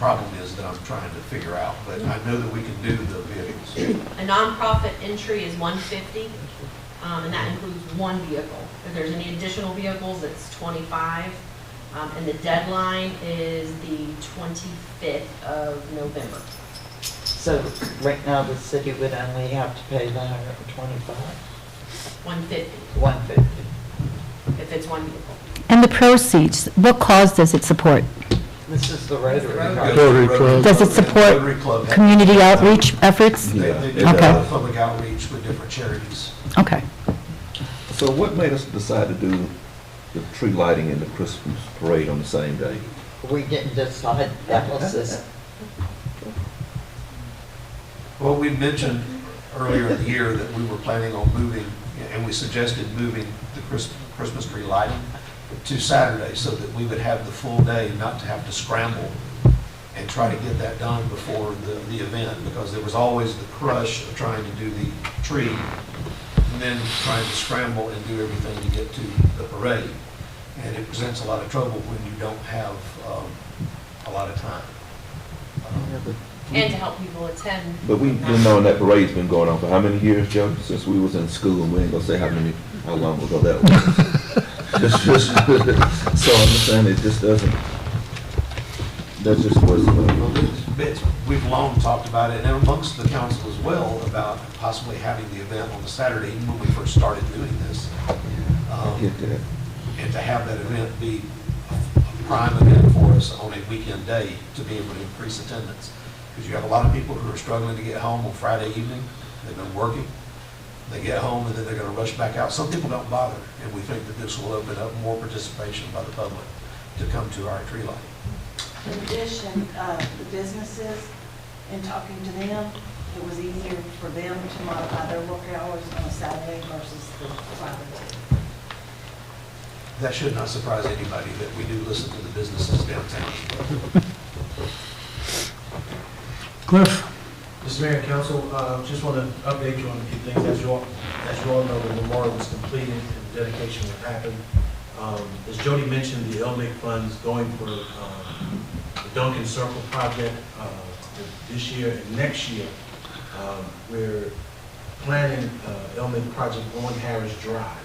problem is that I'm trying to figure out, but I know that we can do the vehicles. A nonprofit entry is $150, and that includes one vehicle. If there's any additional vehicles, it's $25, and the deadline is the 25th of November. So right now, the city would only have to pay the $125, $150 $150. if it's one vehicle. And the proceeds, what cause does it support? This is the Rotary Rotary. Club. Rotary Club. Does it support Rotary Club has- community outreach efforts? They do Okay. public outreach with different charities. Okay. So what made us decide to do the tree lighting and the Christmas parade on the same day? We didn't decide, that was this. Well, we mentioned earlier in the year that we were planning on moving, and we suggested moving the Christmas tree lighting to Saturday so that we would have the full day, not to have to scramble and try to get that done before the event, because there was always the crush of trying to do the tree and then trying to scramble and do everything to get to the parade. And it presents a lot of trouble when you don't have a lot of time. And to help people attend. But we've been knowing that parade's been going on for how many years, Joe? Since we was in school, and we ain't gonna say how long ago that was. So I'm just saying, it just doesn't, that just wasn't. We've long talked about it, and amongst the council as well, about possibly having the event on the Saturday, even when we first started doing this. Get that. And to have that event be a prime event for us on a weekend day to be able to increase attendance. Because you have a lot of people who are struggling to get home on Friday evening, they've been working, they get home and then they're gonna rush back out. Some people don't bother, and we think that this will open up more participation by the public to come to our tree lighting. In addition, the businesses, in talking to them, it was easier for them to modify their work hours on a Saturday versus the Friday. That should not surprise anybody that we do listen to the businesses downtown. Cliff? Mr. Mayor and Council, just want to update you on a few things. As you all know, the memorial was completed and dedication will happen. As Jody mentioned, the LMIC funds going for the Duncan Circle project this year and next year. We're planning LMIC project on Harris Drive.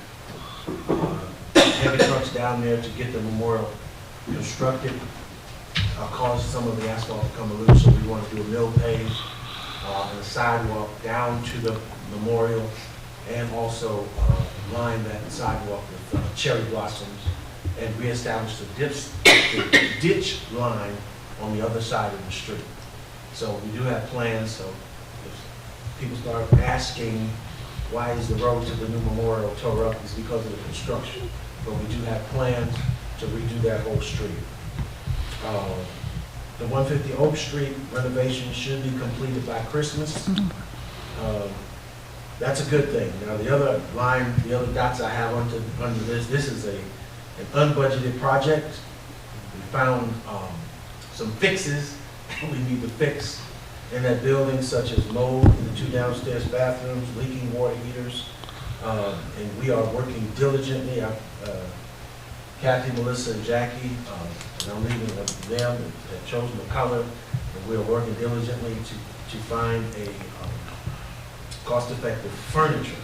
Heavy trucks down there to get the memorial constructed. Caused some of the asphalt to come loose, so we want to do a mill pave and a sidewalk down to the memorial, and also line that sidewalk with cherry blossoms, and reestablish the ditch line on the other side of the street. So we do have plans, so if people start asking why is the road to the new memorial tore up, it's because of the construction. But we do have plans to redo that whole street. The 150 Oak Street renovation should be completed by Christmas. That's a good thing. Now, the other line, the other dots I have under this is an unbudgeted project. We found some fixes we need to fix in that building, such as mold in the 2 downstairs bathrooms, leaking water heaters, and we are working diligently. Kathy, Melissa, and Jackie, and I'm leaving them, have chosen the color, and we are working diligently to find a cost-effective furniture,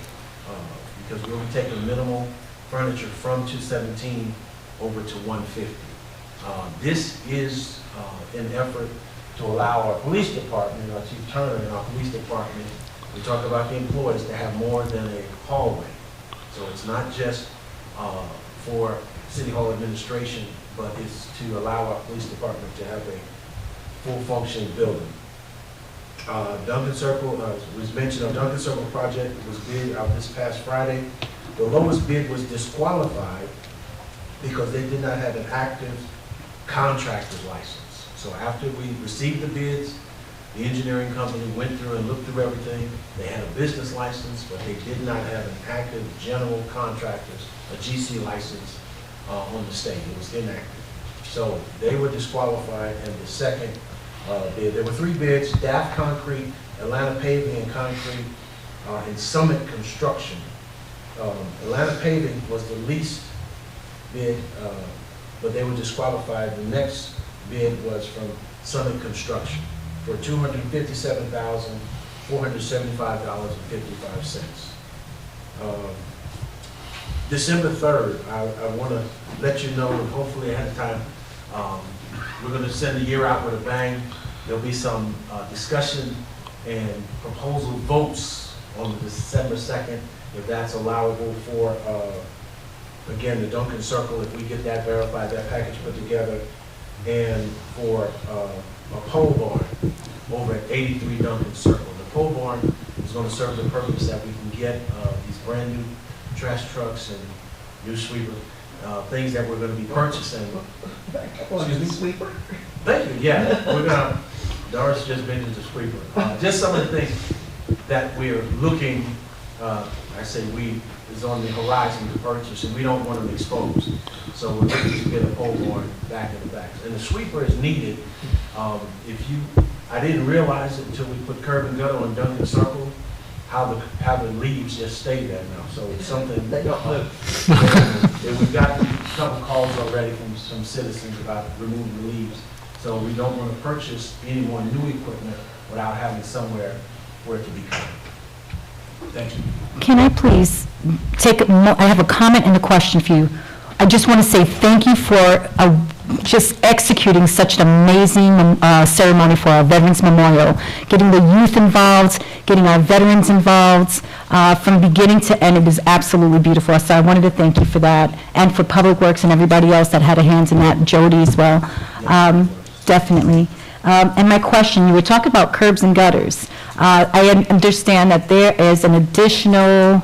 because we'll be taking minimal furniture from 217 over to 150. This is an effort to allow our police department, our Chief Turner and our police department, we talk about the employees, to have more than a hallway. So it's not just for City Hall administration, but it's to allow our police department to have a full functioning building. Duncan Circle, was mentioned, our Duncan Circle project was bid out this past Friday. The lowest bid was disqualified because they did not have an active contractor's license. So after we received the bids, the engineering company went through and looked through everything. They had a business license, but they did not have an active general contractor's, a GC license on the state. It was inactive. So they were disqualified, and the second bid, there were 3 bids: DAF Concrete, Atlanta Paving and Concrete, and Summit Construction. Atlanta Paving was the least bid, but they were disqualified. The next bid was from Summit Construction for $257,475.55. December 3rd, I want to let you know, and hopefully ahead of time, we're going to send the year out with a bang. There'll be some discussion and proposal votes on December 2nd, if that's allowable for, again, the Duncan Circle, if we get that verified, that package put together, and for a pole barn over at 83 Duncan Circle. The pole barn is going to serve the purpose that we can get these brand new trash trucks and new sweeper, things that we're going to be purchasing. Excuse me? Sweeper? Thank you, yeah, we're gonna, Doris just mentioned the sweeper. Just some of the things that we're looking, I say we, is on the horizon to purchase, and we don't want them exposed. So we're looking to get a pole barn back in the back. And the sweeper is needed. I didn't realize it until we put curb and gutter on Duncan Circle, how the leaves just stay there now. So it's something. They don't move. And we've got a couple calls already from some citizens about removing the leaves. So we don't want to purchase any more new equipment without having somewhere where it can be cut. Thank you. Can I please I have a comment and a question for you. I just want to say thank you for just executing such an amazing ceremony for our Veterans Memorial, getting the youth involved, getting our veterans involved from beginning to end. It was absolutely beautiful. So I wanted to thank you for that, and for Public Works and everybody else that had a hand in that, Jody as well. Definitely. And my question, you were talking about curbs and gutters. I understand that there is an additional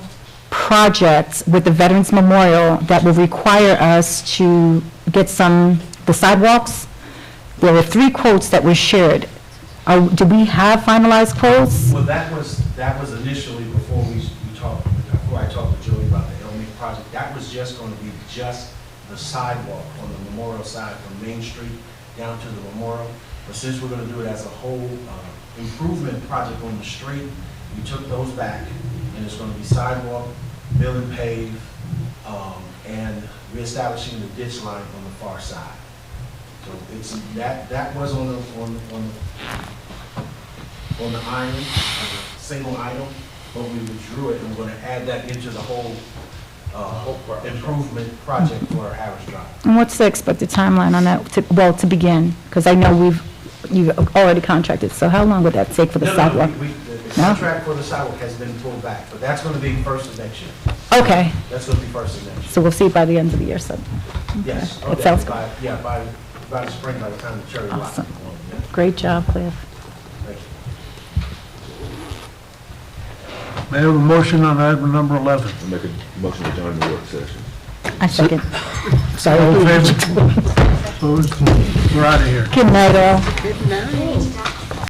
project with the Veterans Memorial that will require us to get the sidewalks. There were 3 quotes that were shared. Do we have finalized quotes? Well, that was initially before I talked to Joey about the Elmwood project. That was just going to be just the sidewalk on the Memorial side from Main Street down to the Memorial. But since we're going to do it as a whole improvement project on the street, we took those back, and it's going to be sidewalk, mill and pave, and reestablishing the ditch line on the far side. So it's that was on the iron, as a single item, but we withdrew it, and we're going to add that into the whole improvement project for Harris Drive. And what's the expected timeline on that, to begin? Because I know you've already contracted, so how long would that take for the sidewalk? The contract for the sidewalk has been pulled back, but that's going to be first of next year. Okay, That's going to be first of next year. so we'll see it by the end of the year, so. Yes. It sounds good. By the spring, by the time the cherry blossom. Awesome. Yeah, Great job, Cliff. thank you. May I have a motion on item number 11? I make a motion to join the work session. I second. All in favor? Opposed? We're out of here. Good night, all. Good night.